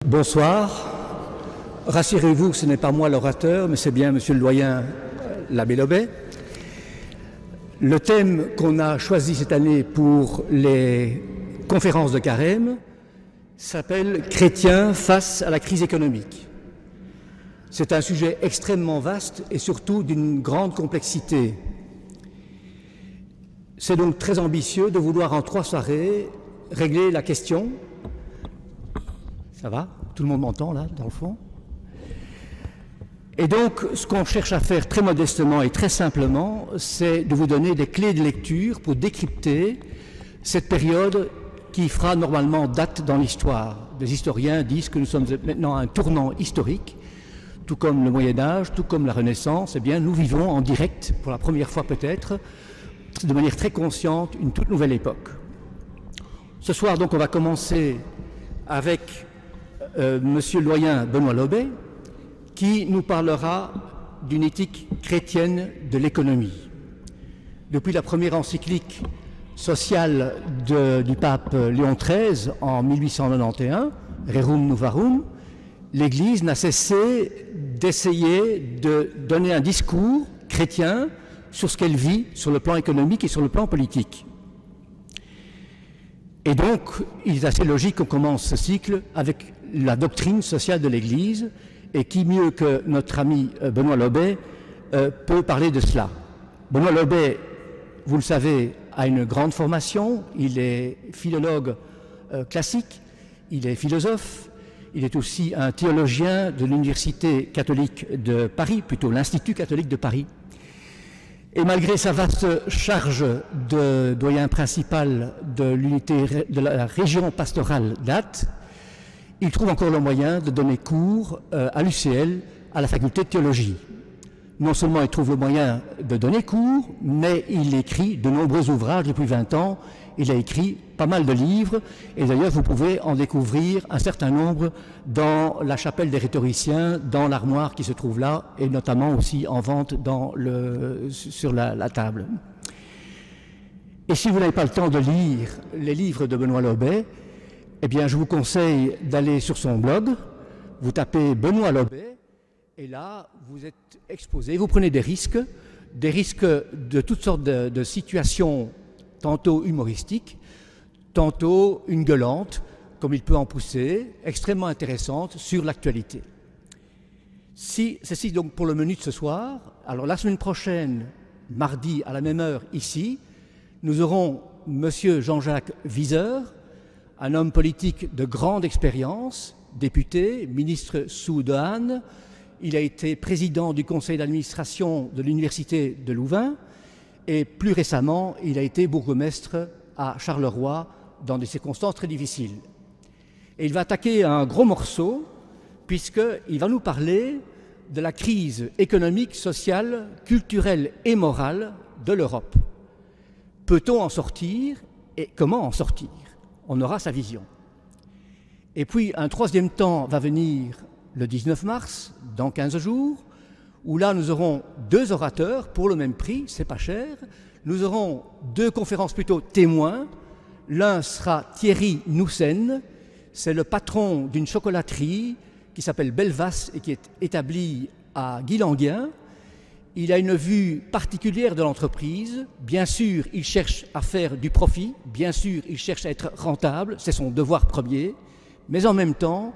Bonsoir. Rassurez-vous, ce n'est pas moi l'orateur, mais c'est bien monsieur le doyen l'abbé Lobet. Le thème qu'on a choisi cette année pour les conférences de Carême s'appelle « Chrétiens face à la crise économique ». C'est un sujet extrêmement vaste et surtout d'une grande complexité. C'est donc très ambitieux de vouloir en 3 soirées régler la question. Ça va? Tout le monde m'entend là, dans le fond? Et donc, ce qu'on cherche à faire très modestement et très simplement, c'est de vous donner des clés de lecture pour décrypter cette période qui fera normalement date dans l'histoire. Des historiens disent que nous sommes maintenant à un tournant historique, tout comme le Moyen-Âge, tout comme la Renaissance. Eh bien, nous vivons en direct, pour la première fois peut-être, de manière très consciente, une toute nouvelle époque. Ce soir, donc, on va commencer avec monsieur le doyen Benoît Lobet, qui nous parlera d'une éthique chrétienne de l'économie. Depuis la première encyclique sociale du pape Léon XIII en 1891, Rerum Novarum, l'Église n'a cessé d'essayer de donner un discours chrétien sur ce qu'elle vit sur le plan économique et sur le plan politique. Et donc, il est assez logique qu'on commence ce cycle avec la doctrine sociale de l'Église, et qui mieux que notre ami Benoît Lobet peut parler de cela. Benoît Lobet, vous le savez, a une grande formation, il est philologue classique, il est philosophe, il est aussi un théologien de l'Université catholique de Paris, plutôt l'Institut catholique de Paris. Et malgré sa vaste charge de doyen principal de l'unité de la région pastorale d'Ath, il trouve encore le moyen de donner cours à l'UCL, à la faculté de théologie. Non seulement il trouve le moyen de donner cours, mais il écrit de nombreux ouvrages depuis 20 ans. Il a écrit pas mal de livres, et d'ailleurs vous pouvez en découvrir un certain nombre dans la chapelle des rhétoriciens, dans l'armoire qui se trouve là, et notamment aussi en vente sur la table. Et si vous n'avez pas le temps de lire les livres de Benoît Lobet, eh bien, je vous conseille d'aller sur son blog, vous tapez Benoît Lobet, et là, vous êtes exposé, vous prenez des risques de toutes sortes de situations, tantôt humoristiques, tantôt une gueulante, comme il peut en pousser, extrêmement intéressante sur l'actualité. Ceci donc pour le menu de ce soir. Alors, la semaine prochaine, mardi à la même heure, ici, nous aurons monsieur Jean-Jacques Viseur, un homme politique de grande expérience, député, ministre sous Dehaene. Il a été président du conseil d'administration de l'université de Louvain et plus récemment, il a été bourgmestre à Charleroi dans des circonstances très difficiles. Et il va attaquer un gros morceau puisqu'il va nous parler de la crise économique, sociale, culturelle et morale de l'Europe. Peut-on en sortir et comment en sortir ? On aura sa vision. Et puis un troisième temps va venir le 19 mars, dans 15 jours, où là nous aurons 2 orateurs pour le même prix, c'est pas cher. Nous aurons 2 conférences plutôt témoins. L'un sera Thierry Noussen, c'est le patron d'une chocolaterie qui s'appelle Belvas et qui est établie à Guilanguien. Il a une vue particulière de l'entreprise. Bien sûr, il cherche à faire du profit. Bien sûr, il cherche à être rentable. C'est son devoir premier. Mais en même temps,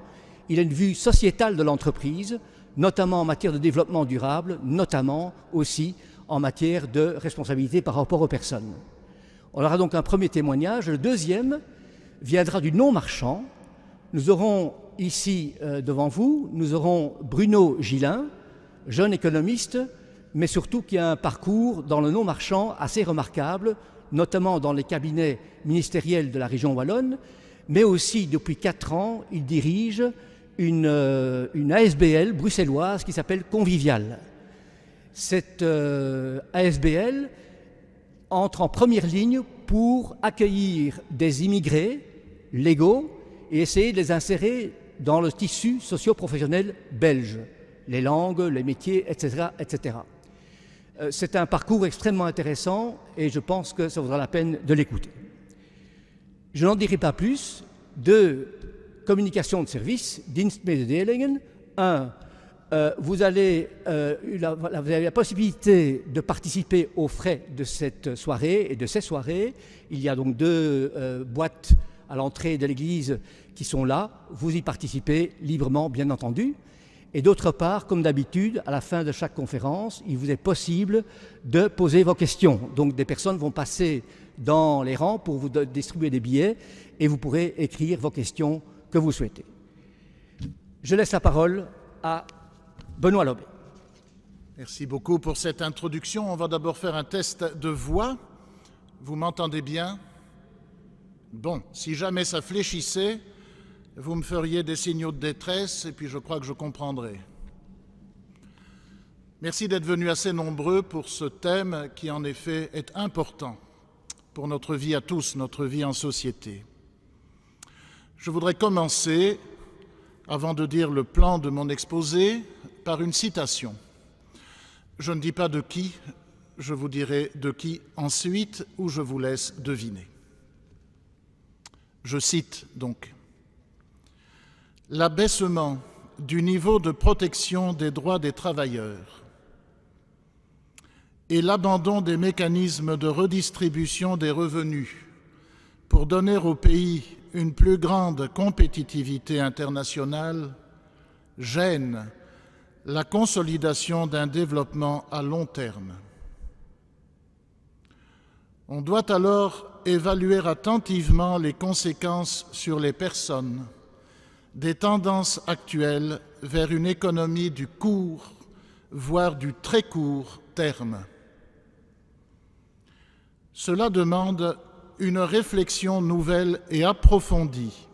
il a une vue sociétale de l'entreprise, notamment en matière de développement durable, notamment aussi en matière de responsabilité par rapport aux personnes. On aura donc un premier témoignage. Le deuxième viendra du non-marchand. Nous aurons ici devant vous, nous aurons Bruno Gillin, jeune économiste, mais surtout qui a un parcours dans le non-marchand assez remarquable, notamment dans les cabinets ministériels de la région wallonne, mais aussi depuis 4 ans, il dirige une ASBL bruxelloise qui s'appelle Convivial. Cette ASBL entre en première ligne pour accueillir des immigrés légaux et essayer de les insérer dans le tissu socio-professionnel belge, les langues, les métiers, etc., etc. C'est un parcours extrêmement intéressant et je pense que ça vaudra la peine de l'écouter. Je n'en dirai pas plus. 2 communication de service, Dienstmededelingen. Vous avez la possibilité de participer aux frais de cette soirée et de ces soirées. Il y a donc 2 boîtes à l'entrée de l'église qui sont là. Vous y participez librement, bien entendu. Et d'autre part, comme d'habitude, à la fin de chaque conférence, il vous est possible de poser vos questions. Donc des personnes vont passer dans les rangs pour vous distribuer des billets et vous pourrez écrire vos questions que vous souhaitez. Je laisse la parole à Benoît Lobé. Merci beaucoup pour cette introduction. On va d'abord faire un test de voix. Vous m'entendez bien? Bon, si jamais ça fléchissait, vous me feriez des signaux de détresse et puis je crois que je comprendrai. Merci d'être venus assez nombreux pour ce thème qui en effet est important pour notre vie à tous, notre vie en société. Je voudrais commencer, avant de dire le plan de mon exposé, par une citation. Je ne dis pas de qui, je vous dirai de qui ensuite ou je vous laisse deviner. Je cite donc. L'abaissement du niveau de protection des droits des travailleurs et l'abandon des mécanismes de redistribution des revenus pour donner au pays une plus grande compétitivité internationale gênent la consolidation d'un développement à long terme. On doit alors évaluer attentivement les conséquences sur les personnes des tendances actuelles vers une économie du court, voire du très court terme. Cela demande une réflexion nouvelle et approfondie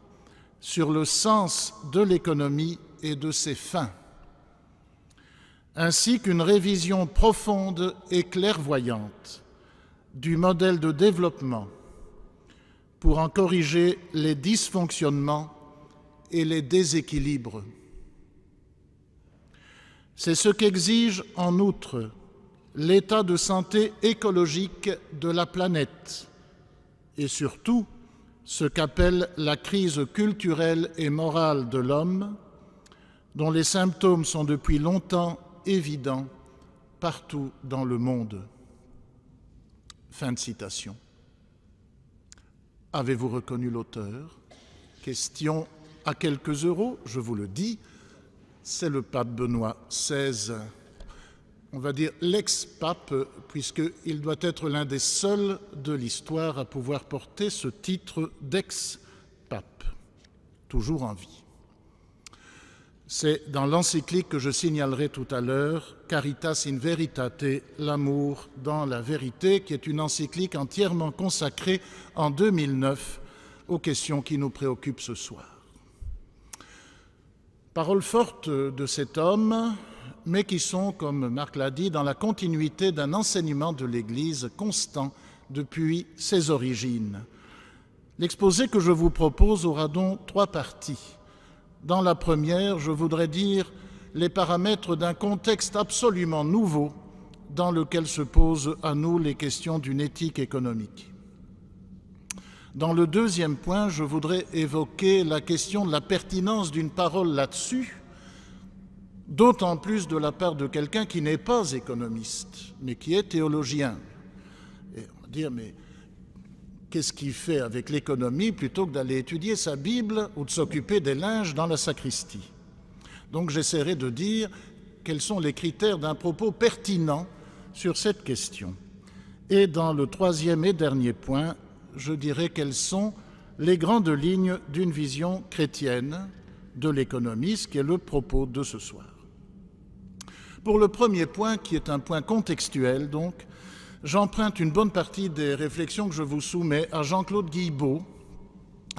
sur le sens de l'économie et de ses fins, ainsi qu'une révision profonde et clairvoyante du modèle de développement pour en corriger les dysfonctionnements et les déséquilibres. C'est ce qu'exige en outre l'état de santé écologique de la planète et surtout ce qu'appelle la crise culturelle et morale de l'homme, dont les symptômes sont depuis longtemps évidents partout dans le monde. Fin de citation. Avez-vous reconnu l'auteur? Question à quelques euros, je vous le dis, c'est le pape Benoît XVI, on va dire l'ex-pape, puisqu'il doit être l'un des seuls de l'histoire à pouvoir porter ce titre d'ex-pape, toujours en vie. C'est dans l'encyclique que je signalerai tout à l'heure, Caritas in Veritate, l'amour dans la vérité, qui est une encyclique entièrement consacrée en 2009 aux questions qui nous préoccupent ce soir. Paroles fortes de cet homme, mais qui sont, comme Marc l'a dit, dans la continuité d'un enseignement de l'Église constant depuis ses origines. L'exposé que je vous propose aura donc 3 parties. Dans la première, je voudrais dire les paramètres d'un contexte absolument nouveau dans lequel se posent à nous les questions d'une éthique économique. Dans le deuxième point, je voudrais évoquer la question de la pertinence d'une parole là-dessus, d'autant plus de la part de quelqu'un qui n'est pas économiste, mais qui est théologien. Et on va dire, mais qu'est-ce qu'il fait avec l'économie plutôt que d'aller étudier sa Bible ou de s'occuper des linges dans la sacristie? Donc j'essaierai de dire quels sont les critères d'un propos pertinent sur cette question. Et dans le troisième et dernier point, je dirais quelles sont les grandes lignes d'une vision chrétienne de l'économie, ce qui est le propos de ce soir. Pour le premier point, qui est un point contextuel, donc, j'emprunte une bonne partie des réflexions que je vous soumets à Jean-Claude Guilbeault,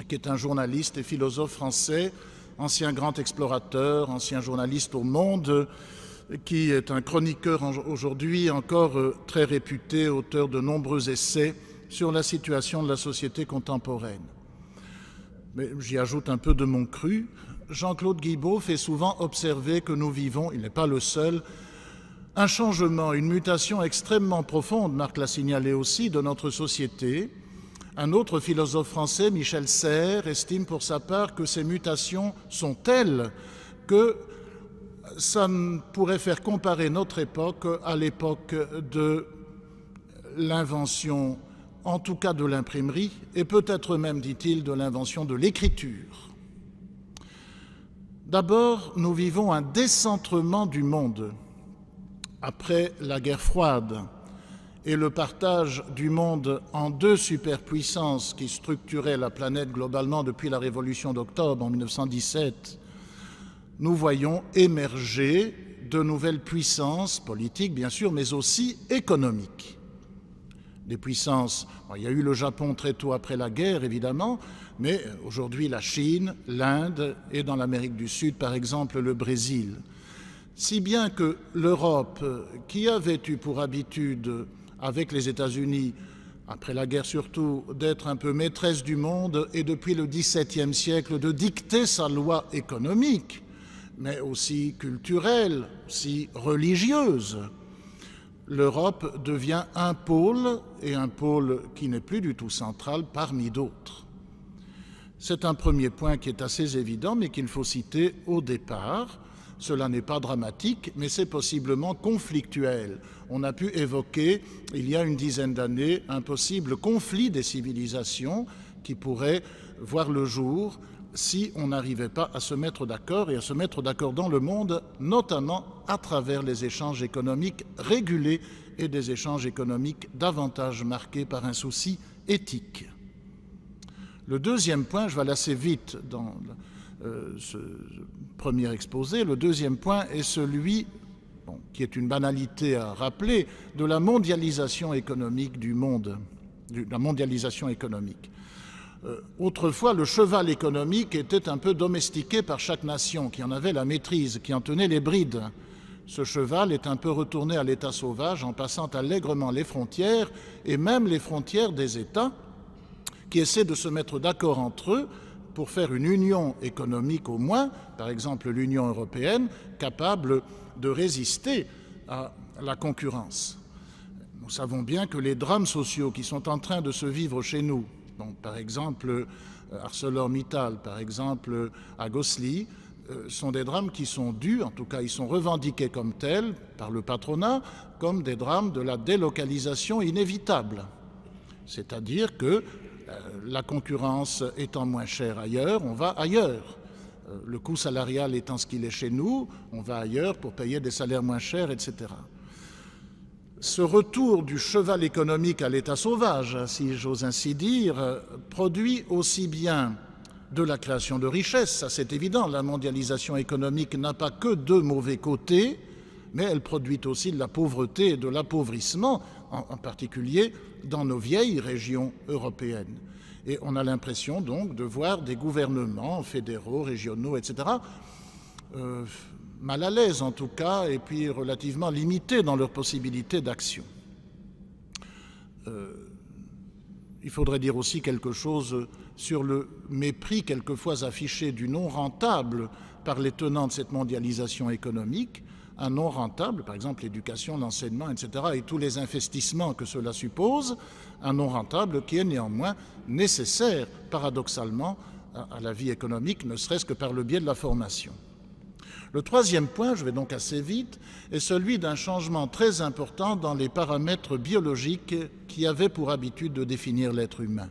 qui est un journaliste et philosophe français, ancien grand explorateur, ancien journaliste au Monde, qui est un chroniqueur aujourd'hui encore très réputé, auteur de nombreux essais sur la situation de la société contemporaine. Mais j'y ajoute un peu de mon cru. Jean-Claude Guilbeault fait souvent observer que nous vivons, il n'est pas le seul, un changement, une mutation extrêmement profonde, Marc l'a signalé aussi, de notre société, Un autre philosophe français, Michel Serres, estime pour sa part que ces mutations sont telles que ça ne pourrait faire comparer notre époque à l'époque de l'invention, en tout cas de l'imprimerie, et peut-être même, dit-il, de l'invention de l'écriture. D'abord, nous vivons un décentrement du monde après la guerre froide et le partage du monde en deux superpuissances qui structuraient la planète globalement depuis la Révolution d'octobre en 1917. Nous voyons émerger de nouvelles puissances politiques, bien sûr, mais aussi économiques. Des puissances, il y a eu le Japon très tôt après la guerre, évidemment, mais aujourd'hui la Chine, l'Inde et dans l'Amérique du Sud, par exemple, le Brésil. Si bien que l'Europe, qui avait eu pour habitude, avec les États-Unis, après la guerre surtout, d'être un peu maîtresse du monde et depuis le XVIIe siècle de dicter sa loi économique, mais aussi culturelle, aussi religieuse, l'Europe devient un pôle, et un pôle qui n'est plus du tout central parmi d'autres. C'est un premier point qui est assez évident, mais qu'il faut citer au départ. Cela n'est pas dramatique, mais c'est possiblement conflictuel. On a pu évoquer, il y a une dizaine d'années, un possible conflit des civilisations qui pourrait voir le jour si on n'arrivait pas à se mettre d'accord, et à se mettre d'accord dans le monde, notamment à travers les échanges économiques régulés et des échanges économiques davantage marqués par un souci éthique. Le deuxième point, je vais aller assez vite dans ce premier exposé, le deuxième point est celui, qui est une banalité à rappeler, de la mondialisation économique du monde, la mondialisation économique. Autrefois, le cheval économique était un peu domestiqué par chaque nation, qui en avait la maîtrise, qui en tenait les brides. Ce cheval est un peu retourné à l'état sauvage en passant allègrement les frontières, et même les frontières des États, qui essaient de se mettre d'accord entre eux pour faire une union économique au moins, par exemple l'Union européenne, capable de résister à la concurrence. Nous savons bien que les drames sociaux qui sont en train de se vivre chez nous, donc par exemple ArcelorMittal, par exemple à Gosselies, sont des drames qui sont dus, en tout cas ils sont revendiqués comme tels par le patronat, comme des drames de la délocalisation inévitable. C'est-à-dire que la concurrence étant moins chère ailleurs, on va ailleurs. Le coût salarial étant ce qu'il est chez nous, on va ailleurs pour payer des salaires moins chers, etc. Ce retour du cheval économique à l'état sauvage, si j'ose ainsi dire, produit aussi bien de la création de richesses, ça c'est évident, la mondialisation économique n'a pas que deux mauvais côtés, mais elle produit aussi de la pauvreté et de l'appauvrissement, en particulier dans nos vieilles régions européennes. Et on a l'impression donc de voir des gouvernements fédéraux, régionaux, etc., mal à l'aise en tout cas, et puis relativement limités dans leurs possibilités d'action. Il faudrait dire aussi quelque chose sur le mépris quelquefois affiché du non rentable par les tenants de cette mondialisation économique. Un non rentable, par exemple l'éducation, l'enseignement, etc., et tous les investissements que cela suppose, un non rentable qui est néanmoins nécessaire, paradoxalement, à la vie économique, ne serait-ce que par le biais de la formation. Le troisième point, je vais donc assez vite, est celui d'un changement très important dans les paramètres biologiques qui avaient pour habitude de définir l'être humain.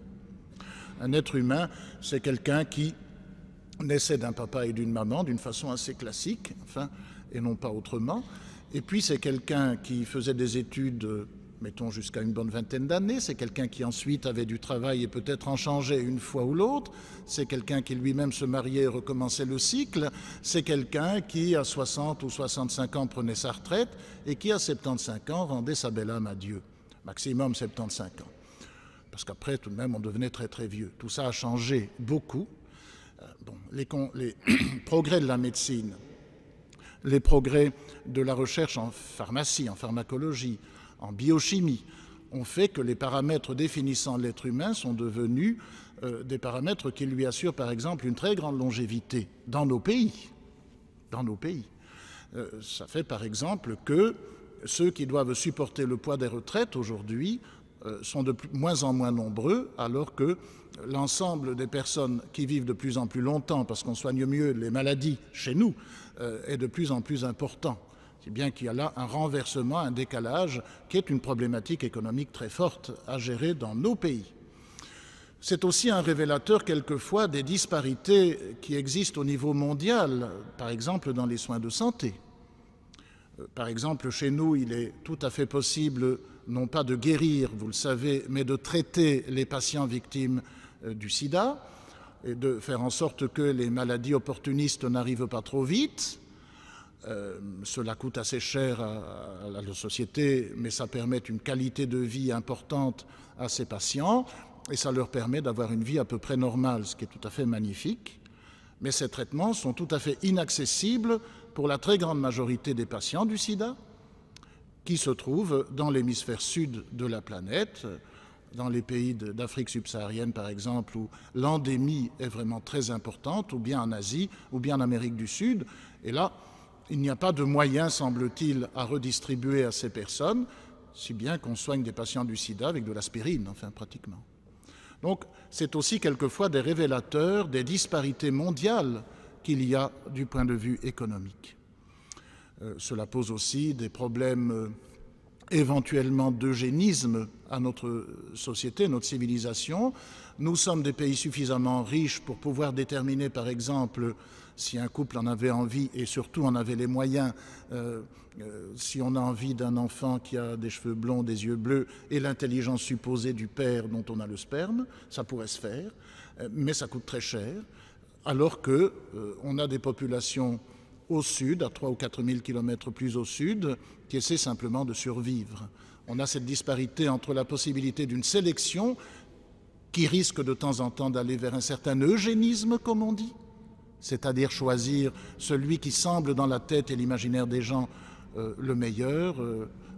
Un être humain, c'est quelqu'un qui naissait d'un papa et d'une maman d'une façon assez classique, enfin, et non pas autrement. Et puis c'est quelqu'un qui faisait des études, mettons jusqu'à une bonne vingtaine d'années, c'est quelqu'un qui ensuite avait du travail et peut-être en changeait une fois ou l'autre, c'est quelqu'un qui lui-même se mariait et recommençait le cycle, c'est quelqu'un qui à 60 ou 65 ans prenait sa retraite et qui à 75 ans rendait sa belle âme à Dieu, maximum 75 ans. Parce qu'après tout de même on devenait très très vieux. Tout ça a changé beaucoup. Les progrès de la médecine, les progrès de la recherche en pharmacie, en pharmacologie, en biochimie, ont fait que les paramètres définissant l'être humain sont devenus des paramètres qui lui assurent par exemple une très grande longévité dans nos pays. Ça fait par exemple que ceux qui doivent supporter le poids des retraites aujourd'hui sont de moins en moins nombreux, alors que l'ensemble des personnes qui vivent de plus en plus longtemps, parce qu'on soigne mieux les maladies chez nous, est de plus en plus important. C'est bien qu'il y a là un renversement, un décalage, qui est une problématique économique très forte à gérer dans nos pays. C'est aussi un révélateur quelquefois des disparités qui existent au niveau mondial, par exemple dans les soins de santé. Par exemple, chez nous, il est tout à fait possible, non pas de guérir, vous le savez, mais de traiter les patients victimes du sida et de faire en sorte que les maladies opportunistes n'arrivent pas trop vite. Cela coûte assez cher à la société, mais ça permet une qualité de vie importante à ces patients et ça leur permet d'avoir une vie à peu près normale, ce qui est tout à fait magnifique. Mais ces traitements sont tout à fait inaccessibles pour la très grande majorité des patients du sida qui se trouvent dans l'hémisphère sud de la planète, dans les pays d'Afrique subsaharienne par exemple, où l'endémie est vraiment très importante, ou bien en Asie, ou bien en Amérique du Sud. Et là, il n'y a pas de moyens, semble-t-il, à redistribuer à ces personnes, si bien qu'on soigne des patients du sida avec de l'aspirine, enfin pratiquement. Donc c'est aussi quelquefois des révélateurs des disparités mondiales qu'il y a du point de vue économique. Cela pose aussi des problèmes éventuellement d'eugénisme à notre société, notre civilisation. Nous sommes des pays suffisamment riches pour pouvoir déterminer, par exemple, si un couple en avait envie et surtout en avait les moyens, si on a envie d'un enfant qui a des cheveux blonds, des yeux bleus et l'intelligence supposée du père dont on a le sperme, ça pourrait se faire, mais ça coûte très cher, alors qu'on a des populations au sud, à 3 ou 4 000 kilomètres plus au sud, qui essaient simplement de survivre. On a cette disparité entre la possibilité d'une sélection qui risque de temps en temps d'aller vers un certain eugénisme, comme on dit, c'est-à-dire choisir celui qui semble dans la tête et l'imaginaire des gens le meilleur,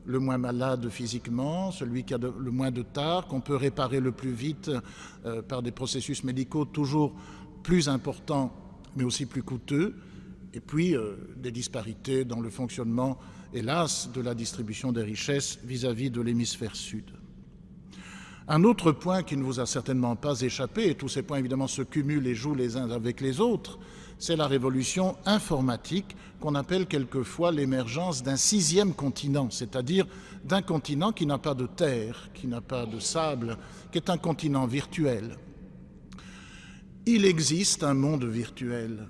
le moins malade physiquement, celui qui a le moins de tard, qu'on peut réparer le plus vite par des processus médicaux toujours plus importants, mais aussi plus coûteux, et puis des disparités dans le fonctionnement, hélas, de la distribution des richesses vis-à-vis de l'hémisphère sud. Un autre point qui ne vous a certainement pas échappé, et tous ces points évidemment se cumulent et jouent les uns avec les autres, c'est la révolution informatique qu'on appelle quelquefois l'émergence d'un 6e continent, c'est-à-dire d'un continent qui n'a pas de terre, qui n'a pas de sable, qui est un continent virtuel. Il existe un monde virtuel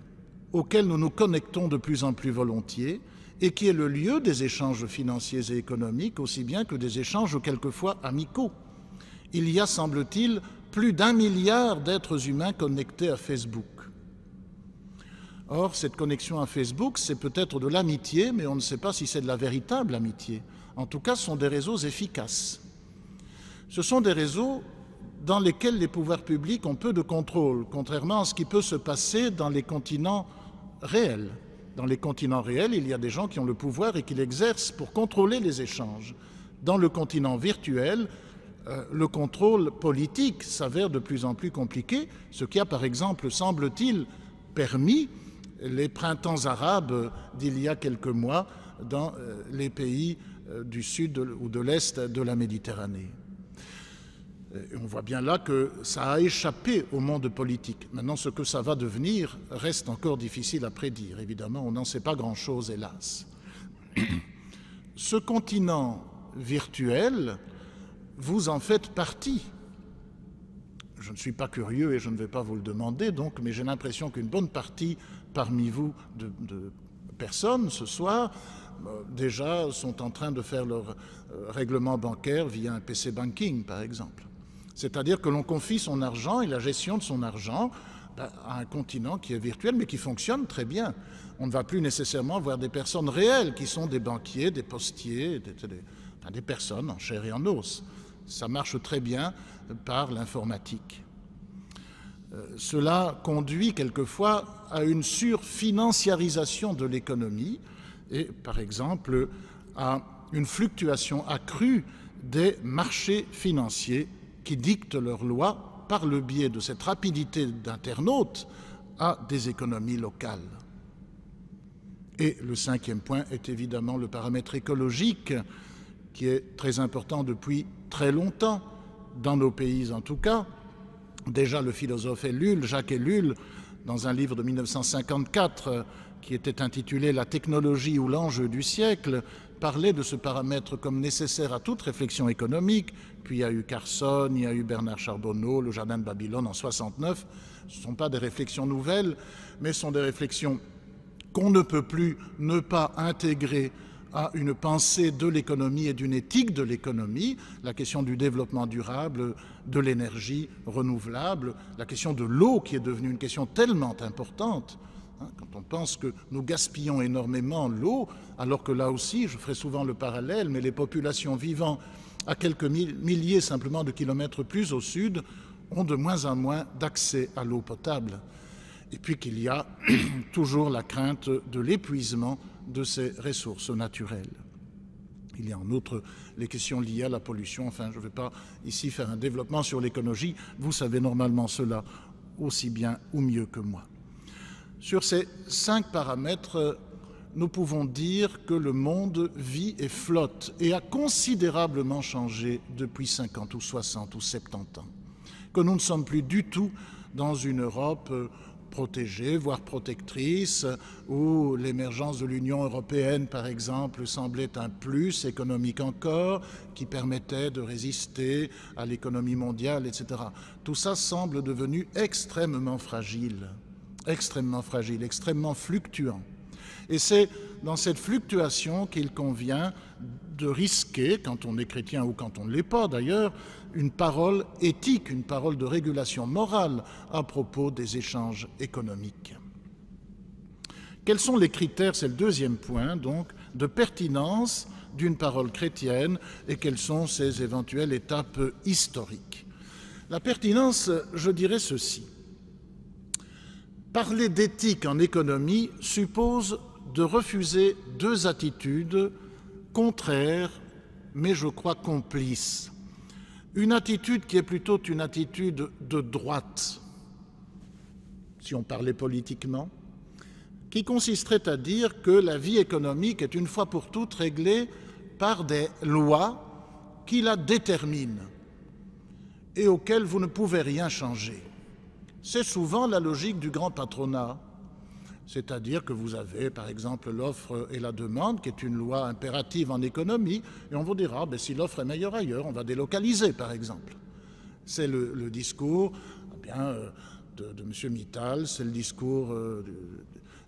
auquel nous nous connectons de plus en plus volontiers et qui est le lieu des échanges financiers et économiques aussi bien que des échanges quelquefois amicaux. Il y a, semble-t-il, plus d'1 milliard d'êtres humains connectés à Facebook. Or, cette connexion à Facebook, c'est peut-être de l'amitié, mais on ne sait pas si c'est de la véritable amitié. En tout cas, ce sont des réseaux efficaces. Ce sont des réseaux dans lesquels les pouvoirs publics ont peu de contrôle, contrairement à ce qui peut se passer dans les continents réels. Dans les continents réels, il y a des gens qui ont le pouvoir et qui l'exercent pour contrôler les échanges. Dans le continent virtuel, le contrôle politique s'avère de plus en plus compliqué, ce qui a par exemple, semble-t-il, permis les printemps arabes d'il y a quelques mois dans les pays du sud ou de l'est de la Méditerranée. Et on voit bien là que ça a échappé au monde politique. Maintenant, ce que ça va devenir reste encore difficile à prédire. Évidemment, on n'en sait pas grand-chose, hélas. Ce continent virtuel, vous en faites partie. Je ne suis pas curieux et je ne vais pas vous le demander, donc, mais j'ai l'impression qu'une bonne partie parmi vous de personnes ce soir déjà sont en train de faire leur règlement bancaire via un PC banking, par exemple. C'est-à-dire que l'on confie son argent et la gestion de son argent à un continent qui est virtuel, mais qui fonctionne très bien. On ne va plus nécessairement voir des personnes réelles qui sont des banquiers, des postiers, des personnes en chair et en os. Ça marche très bien par l'informatique. Cela conduit quelquefois à une surfinanciarisation de l'économie et, par exemple, à une fluctuation accrue des marchés financiers qui dictent leurs lois par le biais de cette rapidité d'internautes à des économies locales. Et le 5e point est évidemment le paramètre écologique qui est très important depuis très longtemps. dans nos pays en tout cas. Déjà le philosophe Ellul, Jacques Ellul, dans un livre de 1954 qui était intitulé « La technologie ou l'enjeu du siècle », parlait de ce paramètre comme nécessaire à toute réflexion économique. Puis il y a eu Carson, il y a eu Bernard Charbonneau, le Jardin de Babylone en 1969. Ce ne sont pas des réflexions nouvelles, mais ce sont des réflexions qu'on ne peut plus ne pas intégrer à une pensée de l'économie et d'une éthique de l'économie, la question du développement durable, de l'énergie renouvelable, la question de l'eau qui est devenue une question tellement importante. Quand on pense que nous gaspillons énormément l'eau, alors que là aussi, je ferai souvent le parallèle, mais les populations vivant à quelques milliers simplement de kilomètres plus au sud ont de moins en moins d'accès à l'eau potable. Et puis qu'il y a toujours la crainte de l'épuisement de ces ressources naturelles. Il y a en outre les questions liées à la pollution. Enfin, je ne vais pas ici faire un développement sur l'écologie. Vous savez normalement cela aussi bien ou mieux que moi. Sur ces 5 paramètres, nous pouvons dire que le monde vit et flotte et a considérablement changé depuis 50 ou 60 ou 70 ans. Que nous ne sommes plus du tout dans une Europe protégée, voire protectrice, où l'émergence de l'Union européenne, par exemple, semblait un plus économique encore, qui permettait de résister à l'économie mondiale, etc. Tout ça semble devenu extrêmement fragile, extrêmement fluctuant. Et c'est dans cette fluctuation qu'il convient de risquer, quand on est chrétien ou quand on ne l'est pas d'ailleurs, une parole éthique, une parole de régulation morale à propos des échanges économiques. Quels sont les critères, c'est le deuxième point, donc, de pertinence d'une parole chrétienne et quelles sont ses éventuelles étapes historiques? La pertinence, je dirais ceci. Parler d'éthique en économie suppose de refuser 2 attitudes contraires, mais je crois complices. Une attitude qui est plutôt une attitude de droite, si on parlait politiquement, qui consisterait à dire que la vie économique est une fois pour toutes réglée par des lois qui la déterminent et auxquelles vous ne pouvez rien changer. C'est souvent la logique du grand patronat, c'est-à-dire que vous avez par exemple l'offre et la demande, qui est une loi impérative en économie, et on vous dira, si l'offre est meilleure ailleurs, on va délocaliser par exemple. C'est le discours de M. Mittal, c'est le discours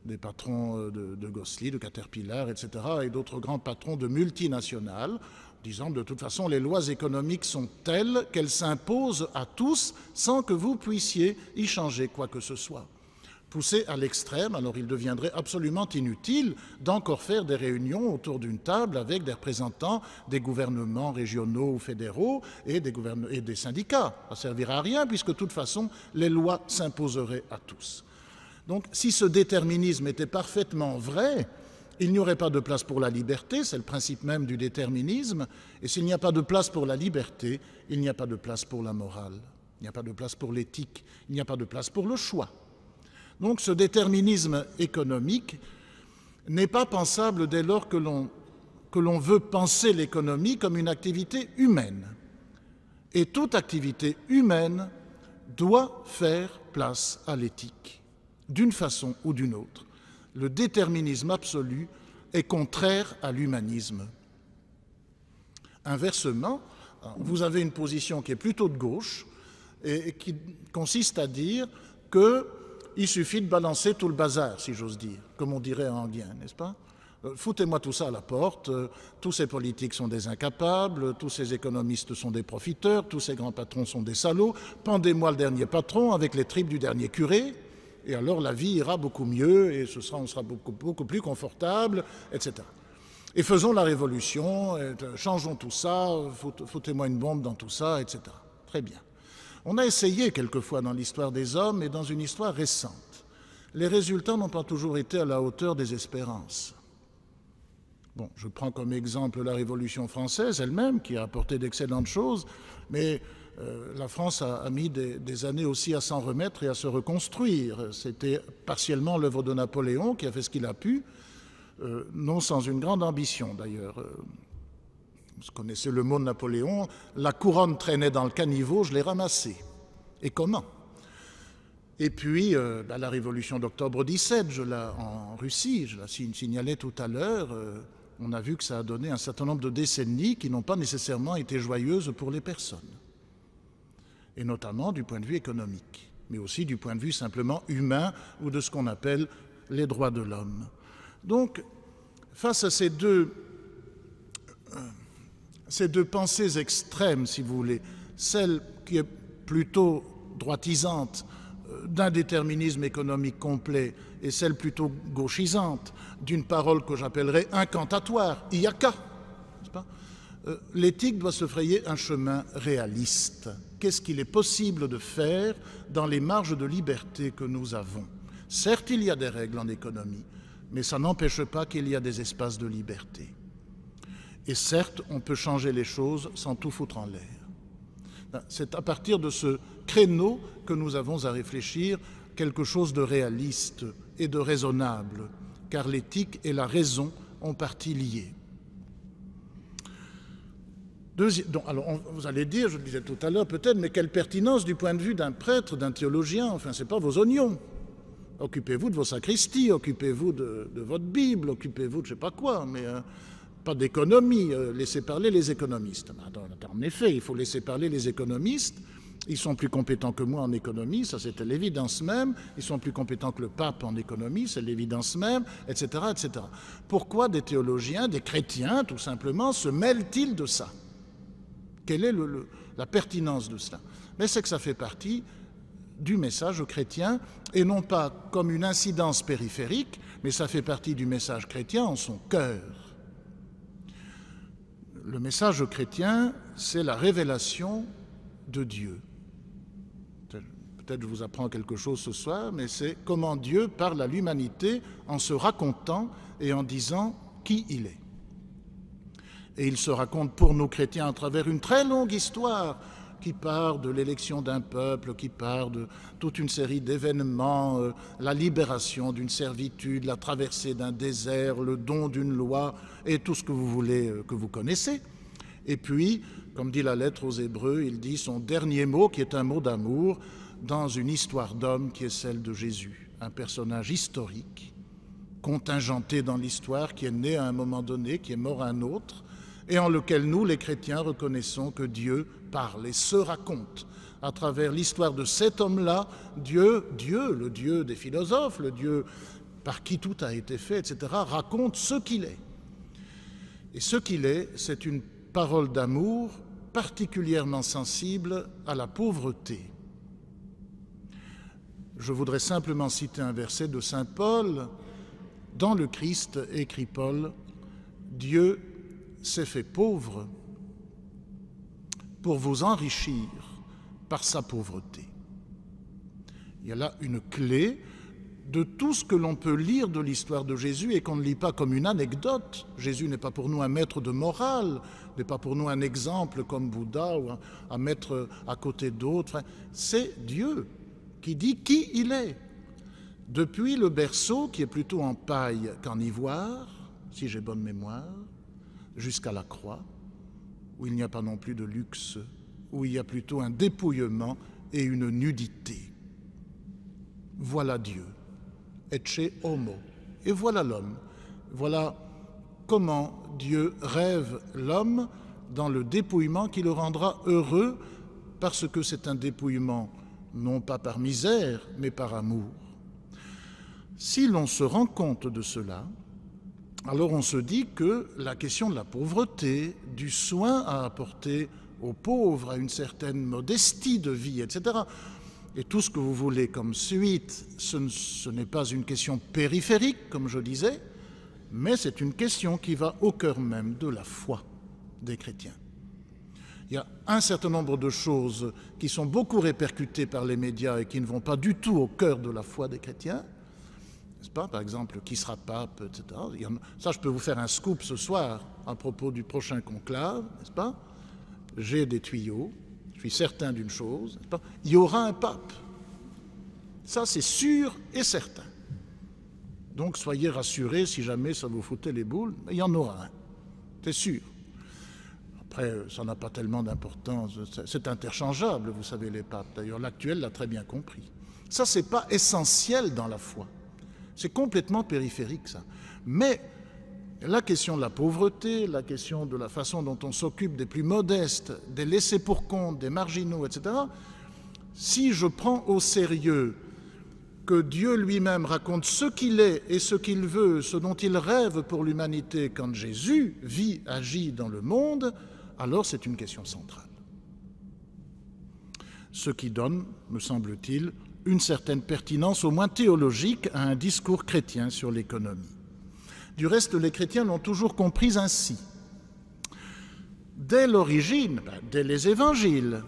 des patrons de Gosli, de Caterpillar, etc., et d'autres grands patrons de multinationales, disant de toute façon les lois économiques sont telles qu'elles s'imposent à tous sans que vous puissiez y changer quoi que ce soit. Poussé à l'extrême, alors il deviendrait absolument inutile d'encore faire des réunions autour d'une table avec des représentants des gouvernements régionaux ou fédéraux et des syndicats. Ça ne servira à rien puisque de toute façon les lois s'imposeraient à tous. Donc si ce déterminisme était parfaitement vrai, il n'y aurait pas de place pour la liberté, c'est le principe même du déterminisme, et s'il n'y a pas de place pour la liberté, il n'y a pas de place pour la morale, il n'y a pas de place pour l'éthique, il n'y a pas de place pour le choix. Donc ce déterminisme économique n'est pas pensable dès lors que l'on veut penser l'économie comme une activité humaine. Et toute activité humaine doit faire place à l'éthique, d'une façon ou d'une autre. Le déterminisme absolu est contraire à l'humanisme. Inversement, vous avez une position qui est plutôt de gauche et qui consiste à dire qu'il suffit de balancer tout le bazar, si j'ose dire, comme on dirait en anguien, n'est-ce pas? Foutez-moi tout ça à la porte, tous ces politiques sont des incapables, tous ces économistes sont des profiteurs, tous ces grands patrons sont des salauds, pendez-moi le dernier patron avec les tripes du dernier curé, et alors la vie ira beaucoup mieux et on sera beaucoup plus confortable, etc. Et faisons la révolution, changeons tout ça, foutez-moi une bombe dans tout ça, etc. Très bien. On a essayé quelquefois dans l'histoire des hommes et dans une histoire récente. Les résultats n'ont pas toujours été à la hauteur des espérances. Bon, je prends comme exemple la Révolution française elle-même, qui a apporté d'excellentes choses, mais la France a mis des années aussi à s'en remettre et à se reconstruire. C'était partiellement l'œuvre de Napoléon qui a fait ce qu'il a pu, non sans une grande ambition d'ailleurs. Vous connaissez le mot de Napoléon, la couronne traînait dans le caniveau, je l'ai ramassée. Et comment? Et puis, la révolution d'octobre 17, en Russie, je la signalais tout à l'heure, on a vu que ça a donné un certain nombre de décennies qui n'ont pas nécessairement été joyeuses pour les personnes. Et notamment du point de vue économique, mais aussi du point de vue simplement humain ou de ce qu'on appelle les droits de l'homme. Donc, face à ces deux pensées extrêmes, si vous voulez, celle qui est plutôt droitisante d'un déterminisme économique complet et celle plutôt gauchisante d'une parole que j'appellerais incantatoire, il n'y a qu'à, n'est-ce pas ? L'éthique doit se frayer un chemin réaliste. Qu'est-ce qu'il est possible de faire dans les marges de liberté que nous avons? Certes, il y a des règles en économie, mais ça n'empêche pas qu'il y a des espaces de liberté. Et certes, on peut changer les choses sans tout foutre en l'air. C'est à partir de ce créneau que nous avons à réfléchir quelque chose de réaliste et de raisonnable, car l'éthique et la raison ont partie liées. Alors, vous allez dire, je le disais tout à l'heure peut-être, mais quelle pertinence du point de vue d'un prêtre, d'un théologien, enfin, ce n'est pas vos oignons. Occupez-vous de vos sacristies, occupez-vous de votre Bible, occupez-vous de je ne sais pas quoi, mais pas d'économie, laissez parler les économistes. En effet, il faut laisser parler les économistes. Ils sont plus compétents que moi en économie, ça c'était l'évidence même. Ils sont plus compétents que le pape en économie, c'est l'évidence même, etc., etc. Pourquoi des théologiens, des chrétiens, tout simplement, se mêlent-ils de ça? Quelle est la pertinence de cela? Mais c'est que ça fait partie du message chrétien, et non pas comme une incidence périphérique, mais ça fait partie du message chrétien en son cœur. Le message chrétien, c'est la révélation de Dieu. Peut-être je vous apprends quelque chose ce soir, mais c'est comment Dieu parle à l'humanité en se racontant et en disant qui il est. Et il se raconte pour nous chrétiens à travers une très longue histoire qui part de l'élection d'un peuple, qui part de toute une série d'événements, la libération d'une servitude, la traversée d'un désert, le don d'une loi et tout ce que vous voulez, que vous connaissez. Et puis, comme dit la lettre aux Hébreux, il dit son dernier mot qui est un mot d'amour dans une histoire d'homme qui est celle de Jésus, un personnage historique, contingenté dans l'histoire, qui est né à un moment donné, qui est mort à un autre, et en lequel nous, les chrétiens, reconnaissons que Dieu parle et se raconte. À travers l'histoire de cet homme-là, Dieu, le Dieu des philosophes, le Dieu par qui tout a été fait, etc., raconte ce qu'il est. Et ce qu'il est, c'est une parole d'amour particulièrement sensible à la pauvreté. Je voudrais simplement citer un verset de saint Paul. Dans le Christ, écrit Paul, Dieu s'est fait pauvre pour vous enrichir par sa pauvreté. Il y a là une clé de tout ce que l'on peut lire de l'histoire de Jésus et qu'on ne lit pas comme une anecdote. Jésus n'est pas pour nous un maître de morale, n'est pas pour nous un exemple comme Bouddha ou à mettre à côté d'autres. C'est Dieu qui dit qui il est. Depuis le berceau, qui est plutôt en paille qu'en ivoire, si j'ai bonne mémoire, jusqu'à la croix, où il n'y a pas non plus de luxe, où il y a plutôt un dépouillement et une nudité. Voilà Dieu, ecce homo, et voilà l'homme. Voilà comment Dieu rêve l'homme dans le dépouillement qui le rendra heureux, parce que c'est un dépouillement non pas par misère, mais par amour. Si l'on se rend compte de cela, alors on se dit que la question de la pauvreté, du soin à apporter aux pauvres, à une certaine modestie de vie, etc., et tout ce que vous voulez comme suite, ce n'est pas une question périphérique, comme je disais, mais c'est une question qui va au cœur même de la foi des chrétiens. Il y a un certain nombre de choses qui sont beaucoup répercutées par les médias et qui ne vont pas du tout au cœur de la foi des chrétiens, n'est-ce pas? Par exemple, qui sera pape, etc. Ça, je peux vous faire un scoop ce soir à propos du prochain conclave, n'est-ce pas? J'ai des tuyaux, je suis certain d'une chose, n'est-ce pas? Il y aura un pape. Ça, c'est sûr et certain. Donc, soyez rassurés si jamais ça vous foutait les boules, il y en aura un, c'est sûr. Après, ça n'a pas tellement d'importance, c'est interchangeable, vous savez, les papes. D'ailleurs, l'actuel l'a très bien compris. Ça, c'est pas essentiel dans la foi. C'est complètement périphérique, ça. Mais la question de la pauvreté, la question de la façon dont on s'occupe des plus modestes, des laissés pour compte, des marginaux, etc., si je prends au sérieux que Dieu lui-même raconte ce qu'il est et ce qu'il veut, ce dont il rêve pour l'humanité quand Jésus vit, agit dans le monde, alors c'est une question centrale. Ce qui donne, me semble-t-il, une certaine pertinence, au moins théologique, à un discours chrétien sur l'économie. Du reste, les chrétiens l'ont toujours compris ainsi. Dès l'origine, dès les évangiles,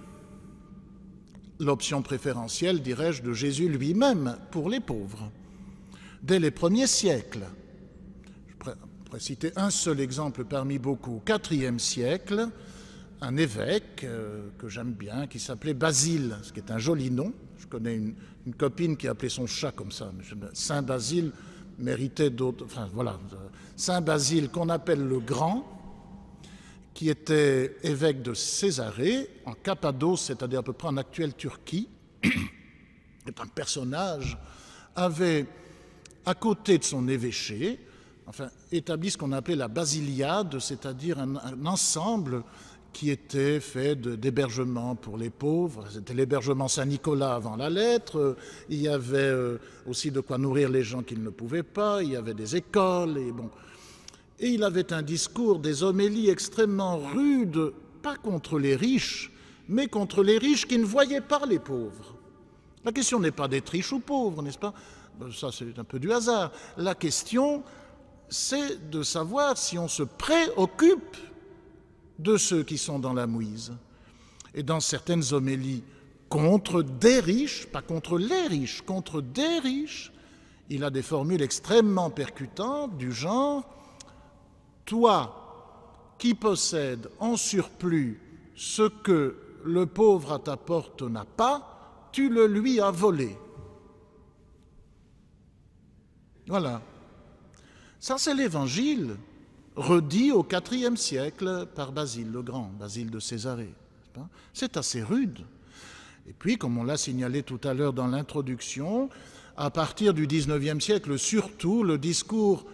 l'option préférentielle, dirais-je, de Jésus lui-même pour les pauvres. Dès les premiers siècles, je pourrais citer un seul exemple parmi beaucoup, au IVe siècle, un évêque que j'aime bien, qui s'appelait Basile, ce qui est un joli nom. Je connais une copine qui appelait son chat comme ça. Saint Basile méritait d'autres... Enfin, voilà. Saint Basile, qu'on appelle le Grand, qui était évêque de Césarée, en Cappadoce, c'est-à-dire à peu près en actuelle Turquie, est un personnage, avait, à côté de son évêché, établi ce qu'on appelait la basiliade, c'est-à-dire un ensemble qui était fait d'hébergement pour les pauvres. C'était l'hébergement Saint-Nicolas avant la lettre. Il y avait aussi de quoi nourrir les gens qui ne pouvaient pas. Il y avait des écoles. Et il avait un discours, des homélies extrêmement rudes, pas contre les riches, mais contre les riches qui ne voyaient pas les pauvres. La question n'est pas d'être riche ou pauvre, n'est-ce pas? Ça, c'est un peu du hasard. La question, c'est de savoir si on se préoccupe de ceux qui sont dans la mouise. Et dans certaines homélies contre des riches, pas contre les riches, contre des riches, il a des formules extrêmement percutantes du genre « Toi qui possèdes en surplus ce que le pauvre à ta porte n'a pas, tu le lui as volé. » Voilà. Ça, c'est l'Évangile redit au IVe siècle par Basile le Grand, Basile de Césarée. C'est assez rude. Et puis, comme on l'a signalé tout à l'heure dans l'introduction, à partir du XIXe siècle, surtout, le discours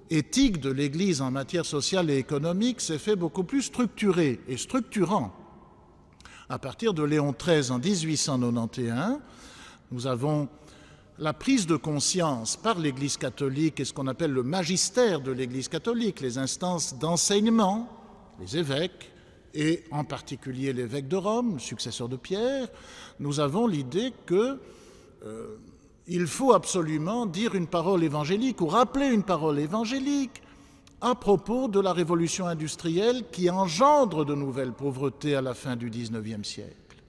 éthique de l'Église en matière sociale et économique s'est fait beaucoup plus structuré et structurant. À partir de Léon XIII en 1891, nous avons la prise de conscience par l'Église catholique et ce qu'on appelle le magistère de l'Église catholique, les instances d'enseignement, les évêques, et en particulier l'évêque de Rome, le successeur de Pierre. Nous avons l'idée qu'il faut absolument dire une parole évangélique ou rappeler une parole évangélique à propos de la révolution industrielle qui engendre de nouvelles pauvretés à la fin du XIXe siècle.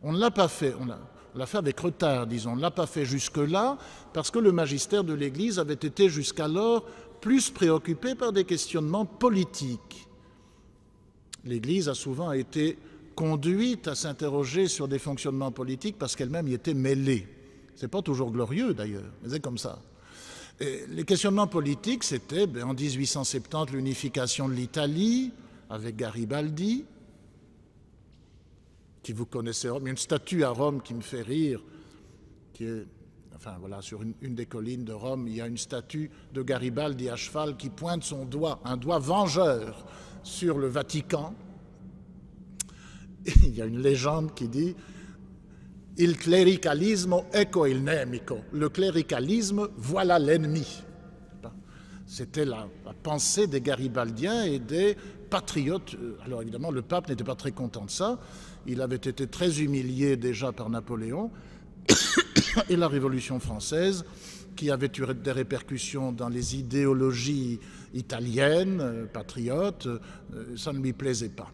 On ne l'a pas fait, on l'a fait avec retard, disons. On ne l'a pas fait jusque-là parce que le magistère de l'Église avait été jusqu'alors plus préoccupé par des questionnements politiques. L'Église a souvent été conduite à s'interroger sur des fonctionnements politiques parce qu'elle-même y était mêlée. Ce n'est pas toujours glorieux d'ailleurs, mais c'est comme ça. Et les questionnements politiques, c'était en 1870 l'unification de l'Italie avec Garibaldi, qui vous connaissez. Il y a une statue à Rome qui me fait rire, qui est, sur une des collines de Rome, il y a une statue de Garibaldi à cheval qui pointe son doigt, un doigt vengeur, sur le Vatican. Et il y a une légende qui dit « Il clericalismo ecco il nemico ». Le cléricalisme, voilà l'ennemi. C'était la pensée des garibaldiens et des patriotes. Alors évidemment, le pape n'était pas très content de ça. Il avait été très humilié déjà par Napoléon et la Révolution française, qui avait eu des répercussions dans les idéologies italiennes, patriotes, ça ne lui plaisait pas.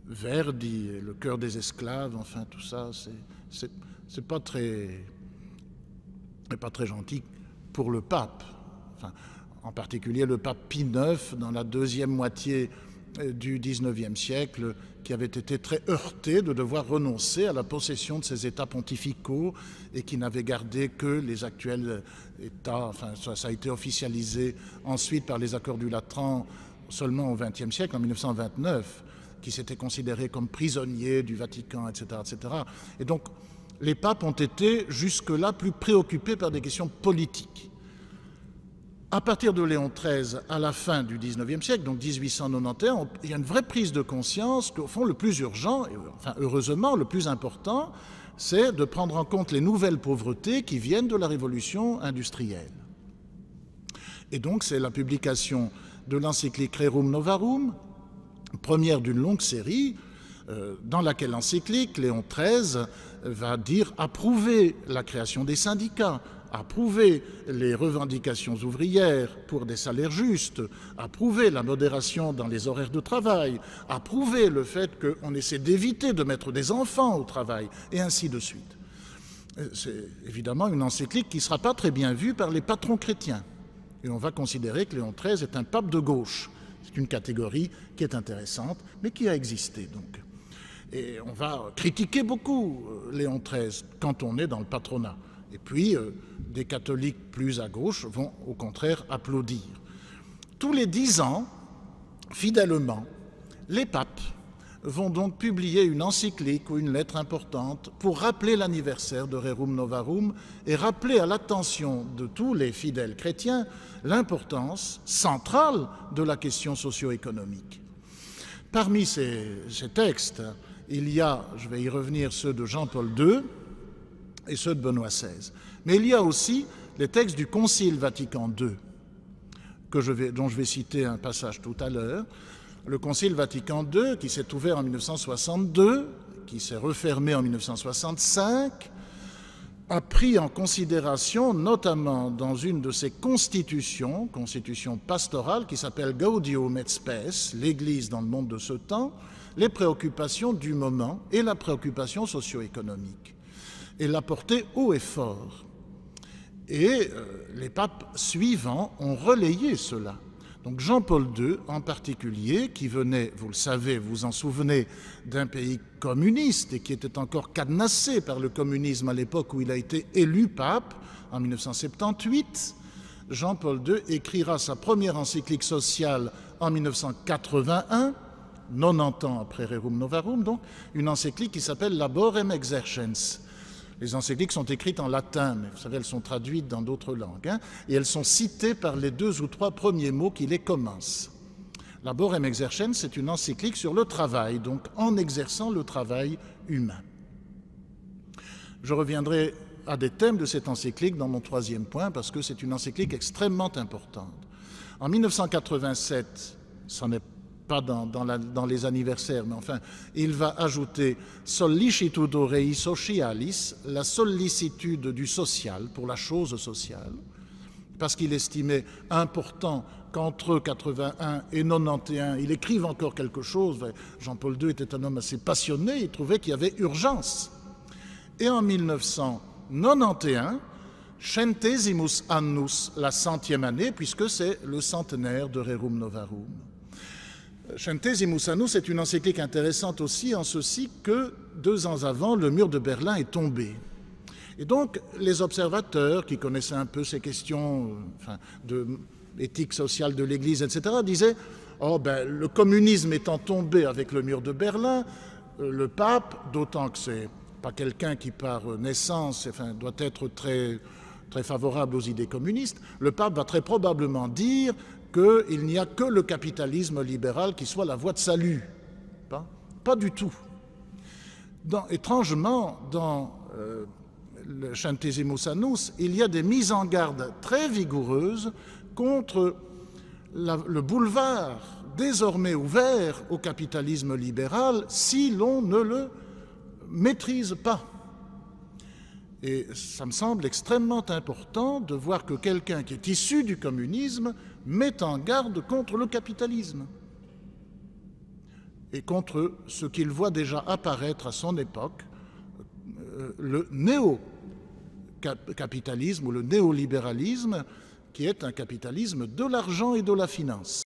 Verdi, le cœur des esclaves, enfin tout ça, c'est pas très gentil pour le pape. En particulier le pape Pie IX, dans la deuxième moitié du XIXe siècle, qui avait été très heurté de devoir renoncer à la possession de ses États pontificaux et qui n'avait gardé que les actuels États. Ça a été officialisé ensuite par les accords du Latran seulement au XXe siècle, en 1929, qui s'étaient considérés comme prisonniers du Vatican, etc., etc. Et donc, les papes ont été jusque-là plus préoccupés par des questions politiques. À partir de Léon XIII, à la fin du XIXe siècle, donc 1891, il y a une vraie prise de conscience qu'au fond, le plus urgent, et enfin heureusement, le plus important, c'est de prendre en compte les nouvelles pauvretés qui viennent de la révolution industrielle. Et donc, c'est la publication de l'encyclique Rerum Novarum, première d'une longue série, dans laquelle l'encyclique, Léon XIII, va dire approuver la création des syndicats, approuver les revendications ouvrières pour des salaires justes, approuver la modération dans les horaires de travail, approuver le fait qu'on essaie d'éviter de mettre des enfants au travail, et ainsi de suite. C'est évidemment une encyclique qui ne sera pas très bien vue par les patrons chrétiens. Et on va considérer que Léon XIII est un pape de gauche. C'est une catégorie qui est intéressante, mais qui a existé donc. Et on va critiquer beaucoup Léon XIII quand on est dans le patronat. Et puis, des catholiques plus à gauche vont au contraire applaudir. Tous les 10 ans, fidèlement, les papes vont donc publier une encyclique ou une lettre importante pour rappeler l'anniversaire de Rerum Novarum et rappeler à l'attention de tous les fidèles chrétiens l'importance centrale de la question socio-économique. Parmi ces textes, il y a, je vais y revenir, ceux de Jean-Paul II et ceux de Benoît XVI. Mais il y a aussi les textes du Concile Vatican II, dont je vais citer un passage tout à l'heure. Le Concile Vatican II, qui s'est ouvert en 1962, qui s'est refermé en 1965, a pris en considération, notamment dans une de ses constitution pastorale, qui s'appelle Gaudium et Spes, l'Église dans le monde de ce temps, les préoccupations du moment et la préoccupation socio-économique, et l'a porté haut et fort. Et les papes suivants ont relayé cela. Donc Jean-Paul II en particulier, qui venait, vous le savez, vous vous en souvenez, d'un pays communiste et qui était encore cadenassé par le communisme à l'époque où il a été élu pape, en 1978, Jean-Paul II écrira sa première encyclique sociale en 1981, 90 ans après Rerum Novarum, donc une encyclique qui s'appelle Laborem Exercens. Les encycliques sont écrites en latin, mais vous savez, elles sont traduites dans d'autres langues, et elles sont citées par les 2 ou 3 premiers mots qui les commencent. Laborem Exercens, c'est une encyclique sur le travail, donc en exerçant le travail humain. Je reviendrai à des thèmes de cette encyclique dans mon 3e point, parce que c'est une encyclique extrêmement importante. En 1987, ça n'est pas dans les anniversaires, mais enfin, il va ajouter « sollicitudo rei socialis », la sollicitude du social, pour la chose sociale, parce qu'il estimait important qu'entre 81 et 91, il écrive encore quelque chose. Jean-Paul II était un homme assez passionné, il trouvait qu'il y avait urgence. Et en 1991, Centesimus annus, la 100e année, puisque c'est le centenaire de Rerum Novarum. Centesimus annus est une encyclique intéressante aussi en ceci que 2 ans avant, le mur de Berlin est tombé. Et donc, les observateurs qui connaissaient un peu ces questions de éthique sociale de l'Église, etc., disaient « Oh, ben, le communisme étant tombé avec le mur de Berlin, le pape, d'autant que c'est pas quelqu'un qui par naissance doit être très, très favorable aux idées communistes, le pape va très probablement dire qu'il n'y a que le capitalisme libéral qui soit la voie de salut. » Pas du tout. Étrangement, dans le Centesimus annus, il y a des mises en garde très vigoureuses contre le boulevard désormais ouvert au capitalisme libéral si l'on ne le maîtrise pas. Et ça me semble extrêmement important de voir que quelqu'un qui est issu du communisme met en garde contre le capitalisme et contre ce qu'il voit déjà apparaître à son époque, le néo-capitalisme ou le néolibéralisme, qui est un capitalisme de l'argent et de la finance.